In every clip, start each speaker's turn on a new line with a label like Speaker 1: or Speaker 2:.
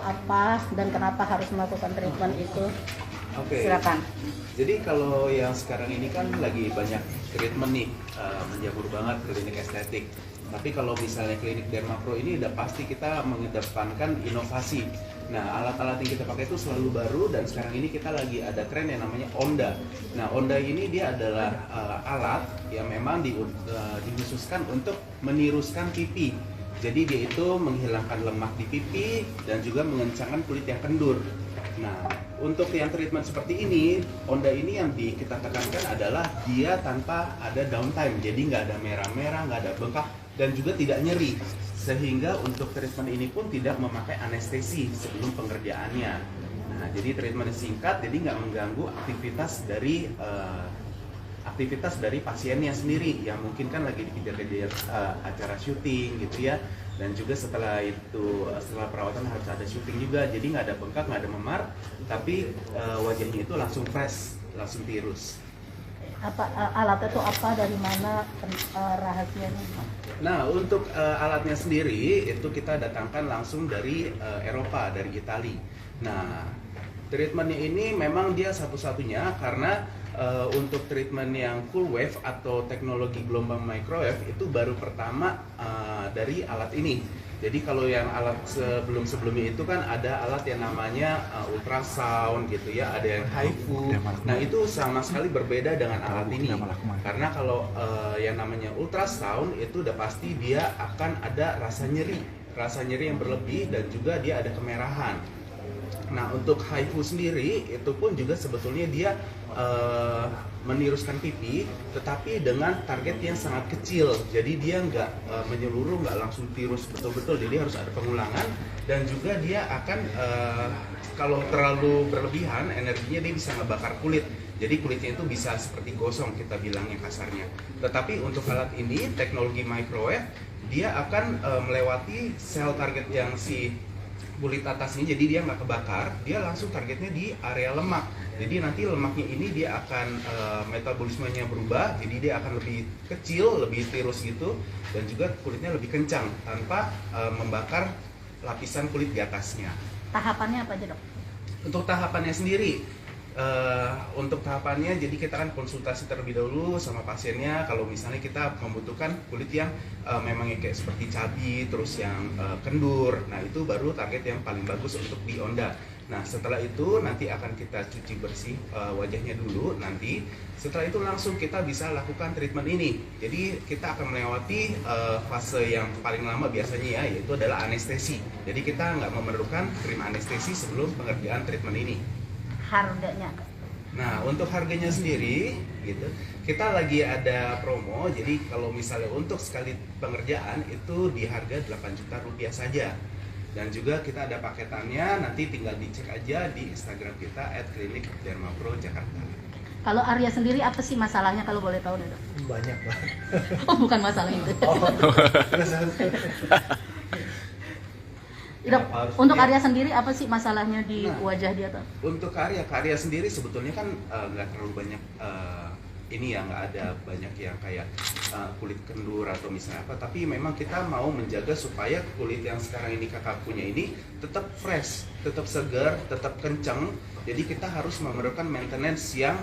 Speaker 1: Apa dan kenapa harus melakukan treatment itu?
Speaker 2: Oke.
Speaker 1: Silakan.
Speaker 2: Jadi kalau yang sekarang ini kan lagi banyak treatment nih, menjamur banget klinik estetik. Tapi kalau misalnya klinik Dermapro ini udah pasti kita mengedepankan inovasi. Nah, alat-alat yang kita pakai itu selalu baru dan sekarang ini kita lagi ada tren yang namanya Onda. Nah, Onda ini dia adalah alat yang memang dikhususkan untuk meniruskan pipi. Jadi dia itu menghilangkan lemak di pipi dan juga mengencangkan kulit yang kendur. Nah, untuk yang treatment seperti ini, Onda ini yang kita tekankan adalah dia tanpa ada downtime. Jadi nggak ada merah-merah, nggak ada bengkak, dan juga tidak nyeri. Sehingga untuk treatment ini pun tidak memakai anestesi sebelum pengerjaannya. Nah, jadi treatment singkat, jadi nggak mengganggu aktivitas dari pasiennya sendiri yang mungkin kan lagi dikejar-kejar acara syuting gitu ya, dan juga setelah perawatan harus ada syuting juga, jadi nggak ada bengkak, nggak ada memar, tapi wajahnya itu langsung fresh, langsung tirus.
Speaker 1: Apa alatnya itu apa, dari mana, rahasianya?
Speaker 2: Nah, untuk alatnya sendiri itu kita datangkan langsung dari Eropa, dari Italia. Nah, treatmentnya ini memang dia satu-satunya karena untuk treatment yang full wave atau teknologi gelombang microwave itu baru pertama dari alat ini. Jadi kalau yang alat sebelumnya itu kan ada alat yang namanya ultrasound gitu ya, ada yang HIFU. Nah, itu sama sekali berbeda dengan alat ini. Karena kalau yang namanya ultrasound itu udah pasti dia akan ada rasa nyeri yang berlebih dan juga dia ada kemerahan. Nah, untuk HIFU sendiri itu pun juga sebetulnya dia meniruskan pipi, tetapi dengan target yang sangat kecil. Jadi dia nggak menyeluruh, nggak langsung tirus betul-betul. Jadi harus ada pengulangan, dan juga dia akan kalau terlalu berlebihan energinya dia bisa ngebakar kulit. Jadi kulitnya itu bisa seperti gosong, kita bilangnya kasarnya. Tetapi untuk alat ini teknologi microwave, dia akan melewati sel target yang si kulit atasnya, jadi dia nggak kebakar, dia langsung targetnya di area lemak. Jadi nanti lemaknya ini dia akan metabolismenya berubah, jadi dia akan lebih kecil, lebih tirus gitu, dan juga kulitnya lebih kencang tanpa membakar lapisan kulit di atasnya.
Speaker 1: Tahapannya apa aja, Dok?
Speaker 2: Untuk tahapannya sendiri, jadi kita kan konsultasi terlebih dahulu sama pasiennya. Kalau misalnya kita membutuhkan kulit yang memangnya kayak seperti cabi, terus yang kendur, nah itu baru target yang paling bagus untuk di Onda. Nah, setelah itu nanti akan kita cuci bersih wajahnya dulu. Nanti setelah itu langsung kita bisa lakukan treatment ini. Jadi kita akan melewati fase yang paling lama biasanya ya, yaitu adalah anestesi. Jadi kita nggak memerlukan krim anestesi sebelum pengerjaan treatment ini.
Speaker 1: Harganya?
Speaker 2: Nah, untuk harganya sendiri gitu, kita lagi ada promo. Jadi kalau misalnya untuk sekali pengerjaan itu di harga 8 juta rupiah saja. Dan juga kita ada paketannya, nanti tinggal dicek aja di Instagram kita @klinik_dermapro_jakarta.
Speaker 1: Kalau Arya sendiri apa sih masalahnya kalau boleh tahu, Dok?
Speaker 3: Banyak banget.
Speaker 1: Oh, bukan masalah itu. Dok, untuk Arya sendiri apa sih masalahnya di wajah dia, Dok?
Speaker 2: Untuk Arya sendiri sebetulnya kan nggak terlalu banyak ini ya, nggak ada banyak yang kayak kulit kendur atau misalnya apa, tapi memang kita mau menjaga supaya kulit yang sekarang ini kakak punya ini tetap fresh, tetap segar, tetap kencang. Jadi kita harus memerlukan maintenance yang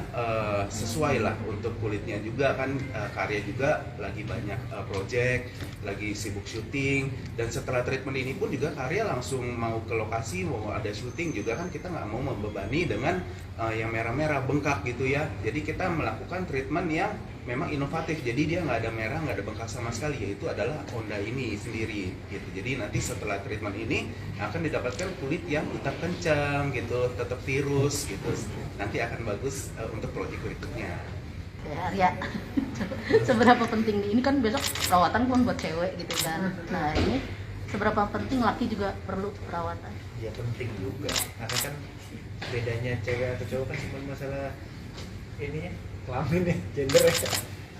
Speaker 2: sesuai lah untuk kulitnya juga kan. Karya juga lagi banyak project, lagi sibuk syuting, dan setelah treatment ini pun juga Karya langsung mau ke lokasi, mau ada syuting juga kan, kita nggak mau membebani dengan yang merah-merah bengkak gitu ya. Jadi kita melakukan treatment yang memang inovatif, jadi dia nggak ada merah, nggak ada bengkak sama sekali, yaitu adalah Onda ini sendiri gitu. Jadi nanti setelah treatment ini akan didapatkan kulit yang tetap kencang gitu, tetap tirus gitu. Nanti akan bagus untuk proyek berikutnya.
Speaker 1: Ya, Arya, seberapa penting ini kan besok perawatan pun buat cewek gitu kan. Nah, ini seberapa penting laki juga perlu perawatan?
Speaker 3: Ya penting juga, karena kan bedanya cewek atau cowok kan cuma masalah ini ya, kelamin ya, gender ya.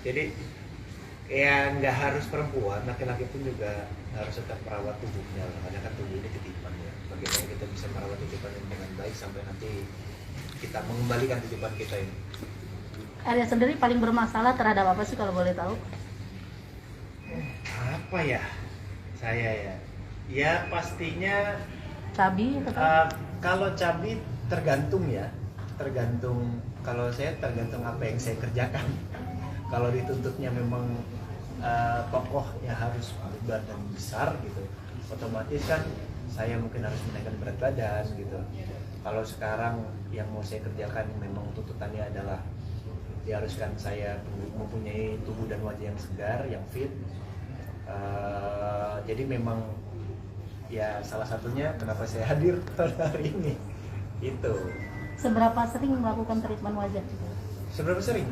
Speaker 3: Jadi ya nggak harus perempuan, laki-laki pun juga harus tetap merawat tubuhnya, karena kan tubuh ini titipan ya. Bagaimana kita bisa merawat titipan ini dengan baik sampai nanti kita mengembalikan titipan kita ini.
Speaker 1: Arya sendiri paling bermasalah terhadap apa sih kalau boleh tahu?
Speaker 3: Apa ya? Saya ya pastinya
Speaker 1: cabi atau apa?
Speaker 3: Kalau cabi tergantung ya, tergantung. Kalau saya tergantung apa yang saya kerjakan. Kalau dituntutnya memang tokoh yang harus badan besar gitu, otomatis kan saya mungkin harus menaikkan berat badan gitu. Kalau sekarang yang mau saya kerjakan memang tuntutannya adalah diharuskan saya mempunyai tubuh dan wajah yang segar, yang fit. Jadi memang ya salah satunya kenapa saya hadir pada hari ini itu.
Speaker 1: Seberapa sering melakukan treatment wajah?
Speaker 3: Seberapa sering?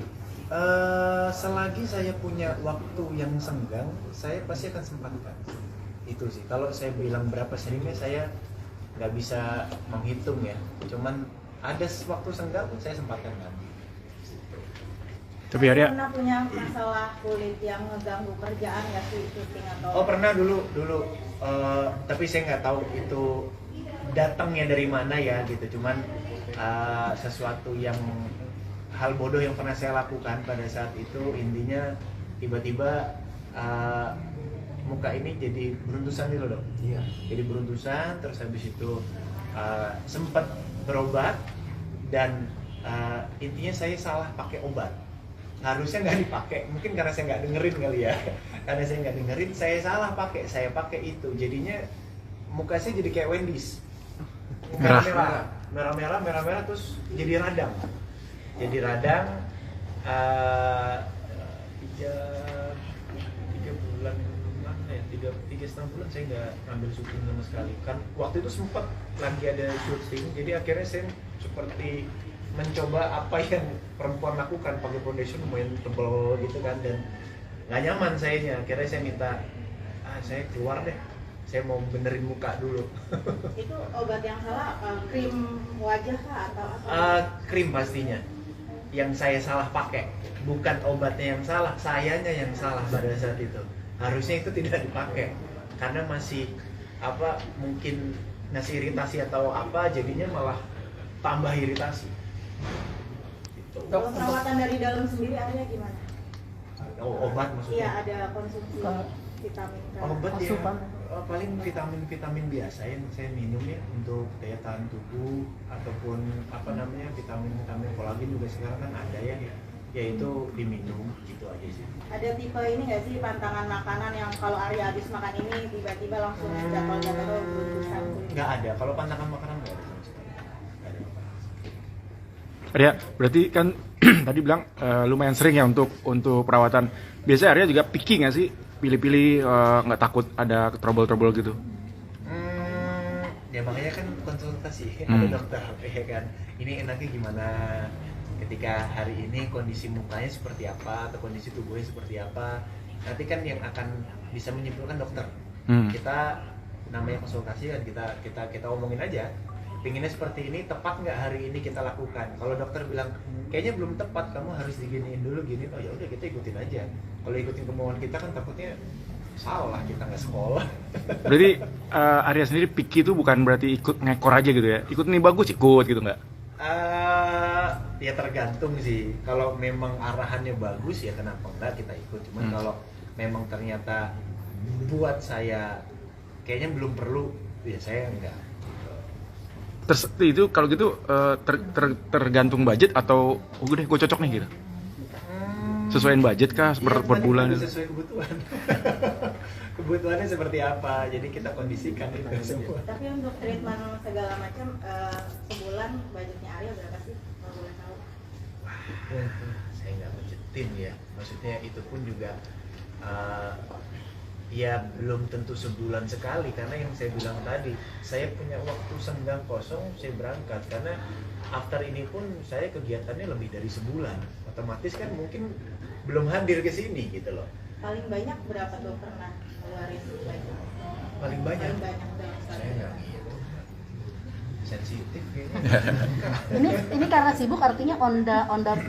Speaker 3: Selagi saya punya waktu yang senggang, saya pasti akan sempatkan. Itu sih. Kalau saya bilang berapa seringnya, saya nggak bisa menghitung ya. Cuman ada waktu senggang pun saya sempatkan kan.
Speaker 4: Tapi Arya
Speaker 5: pernah punya masalah kulit yang ngeganggu kerjaan nggak sih, syuting atau?
Speaker 3: Oh pernah dulu. Tapi saya nggak tahu itu datangnya dari mana ya gitu. Cuman sesuatu yang hal bodoh yang pernah saya lakukan pada saat itu, intinya tiba-tiba muka ini jadi beruntusan gitu loh.
Speaker 2: Iya.
Speaker 3: Jadi beruntusan, terus habis itu sempat berobat dan intinya saya salah pakai obat. Harusnya nggak dipakai, mungkin karena saya nggak dengerin kali ya. Karena saya nggak dengerin, saya salah pakai, saya pakai itu. Jadinya muka saya jadi kayak Wendy's. Merah-merah, terus jadi radang. Jadi radang 3 bulan mana ya, 3,5 bulan saya nggak ambil syuting sama sekali. Kan waktu itu sempat lagi ada syuting, jadi akhirnya saya seperti mencoba apa yang perempuan lakukan, pakai foundation lumayan tebal gitu kan, dan nggak nyaman sayanya. Akhirnya saya minta saya keluar deh, saya mau benerin muka dulu.
Speaker 5: Itu obat yang salah krim wajah kah atau apa?
Speaker 3: Krim pastinya yang saya salah pakai, bukan obatnya yang salah, sayanya yang salah pada saat itu. Harusnya itu tidak dipakai karena masih mungkin ngasih iritasi atau apa, jadinya malah tambah iritasi gitu.
Speaker 5: Kalau perawatan dari dalam sendiri ada gimana?
Speaker 3: Obat maksudnya?
Speaker 5: Iya, ada konsumsi vitamin kah?
Speaker 3: Obat ya,
Speaker 1: Asupan.
Speaker 3: paling vitamin biasa yang saya minum ya untuk daya tahan tubuh, ataupun vitamin kolagen juga sekarang kan ada ya, yaitu diminum gitu aja sih.
Speaker 5: Ada tipe ini nggak sih, pantangan makanan yang kalau Arya habis makan ini tiba-tiba langsung gatal-gatal beruntusan kulit?
Speaker 3: Nggak ada, kalau pantangan makanan nggak ada sama sekali. Nggak ada.
Speaker 4: Arya, berarti kan tadi bilang lumayan sering ya untuk perawatan. Biasanya Arya juga picky nggak sih? Pilih-pilih, nggak takut ada trouble-trouble gitu?
Speaker 3: Ya makanya kan konsultasi ada dokter ya kan. Ini enaknya gimana ketika hari ini kondisi mukanya seperti apa atau kondisi tubuhnya seperti apa. Nanti kan yang akan bisa menyimpulkan dokter. Kita namanya konsultasi kan, kita omongin aja. Pinginnya seperti ini, tepat nggak hari ini kita lakukan. Kalau dokter bilang kayaknya belum tepat, kamu harus diginiin dulu gini, oh ya udah kita ikutin aja. Kalau ikutin kemauan kita kan takutnya salah, kita nggak sekolah.
Speaker 4: Berarti Arya sendiri picky itu bukan berarti ikut ngekor aja gitu ya? Ikut nih bagus ikut gitu nggak?
Speaker 3: Ya tergantung sih. Kalau memang arahannya bagus ya kenapa enggak kita ikut. Cuman kalau memang ternyata buat saya kayaknya belum perlu, ya saya enggak.
Speaker 4: Terus itu kalau gitu tergantung budget atau udah gue cocok nih gitu? Sesuaiin budget kah per bulan?
Speaker 3: Sesuai kebutuhan. Kebutuhannya seperti apa, jadi kita kondisikan itu semua.
Speaker 5: Tapi untuk treatment segala macam sebulan budgetnya Arya berapa sih? Kalau boleh tahu?
Speaker 3: Saya nggak budgetin ya, maksudnya itu pun juga ya belum tentu sebulan sekali, karena yang saya bilang tadi, saya punya waktu senggang kosong, saya berangkat. Karena after ini pun saya kegiatannya lebih dari sebulan, otomatis kan mungkin belum hadir ke sini gitu loh.
Speaker 5: Paling banyak berapa tuh pernah ngeluarin budget?
Speaker 3: Paling banyak?
Speaker 5: Paling banyak dalam sekali.
Speaker 3: Saya nggak gitu, sensitif kayaknya.
Speaker 1: Ini karena sibuk, artinya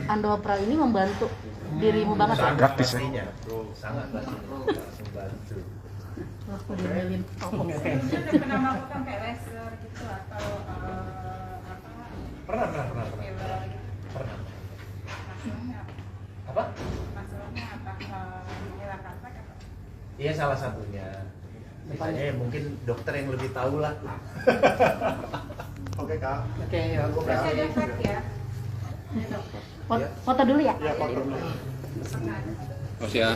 Speaker 1: Ondopra ini membantu dirimu banget ya?
Speaker 3: Sangat
Speaker 4: Praktis ya?
Speaker 3: pastinya, bro, sangat pasti membantu.
Speaker 1: Aku diomelin.
Speaker 6: Sudah pernah melakukan kayak laser gitu atau
Speaker 3: Pernah.
Speaker 6: filler gitu?
Speaker 3: Pernah.
Speaker 6: Maksudnya
Speaker 3: Apa?
Speaker 6: maksudnya apa? Menghilangkan fat atau?
Speaker 3: Iya, salah satunya. Misalnya ya mungkin dokter yang lebih tahu lah.
Speaker 7: Oke kak.
Speaker 3: Oke, aku
Speaker 6: Masih ada efek ya.
Speaker 1: Foto dulu ya.
Speaker 7: Ya foto dulu.
Speaker 8: Mas ya.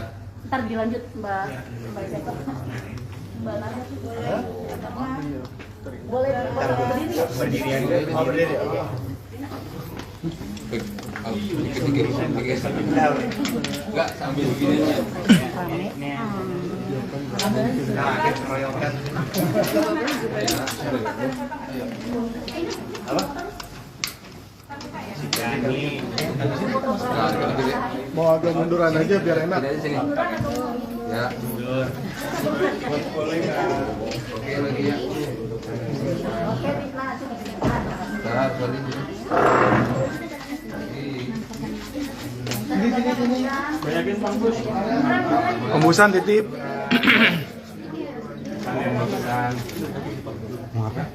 Speaker 1: Ntar dilanjut Mbak Zeko. Mbak Nada sih boleh. Boleh berdiri ya?
Speaker 3: berdiri aja. Oh, berdiri. Oke.
Speaker 8: Enggak sambil begini aja.
Speaker 3: Nah, kita keroyokan. Apa? Si Dani.
Speaker 8: Nah, gini.
Speaker 7: Mau agak munduran aja biar enak.
Speaker 8: Sini aja sini. Ya.
Speaker 3: Mundur.
Speaker 8: Oke lagi ya. Bentar, sorry.
Speaker 7: Bayakin bungkus.
Speaker 4: Pembusan titip.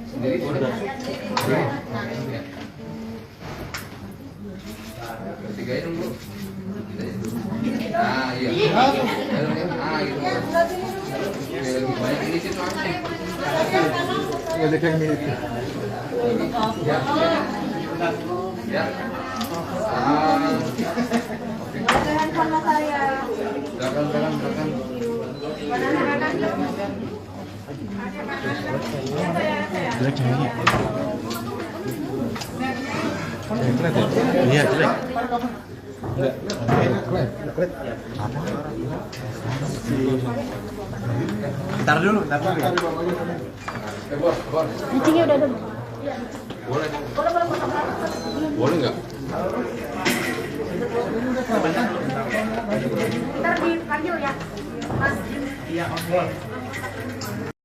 Speaker 8: Sendiri boleh. Sendiri. Ya. Tigain dong, Bro. Nah, iya. Ah, gitu. Oke, lagi banyak ini sih soalnya.
Speaker 7: Ada yang ini.
Speaker 8: Ya. Ya. Ah.
Speaker 6: Handphone mas saya.
Speaker 8: Belakang.
Speaker 4: Jelek cahayanya. Jelek ya? Iya, jelek.
Speaker 3: Ntar dulu.
Speaker 8: Bor.
Speaker 1: Kucingnya udah ada.
Speaker 8: Boleh. Boleh nggak?
Speaker 1: Ntar dipanggil ya. Mas.
Speaker 3: Iya, on board.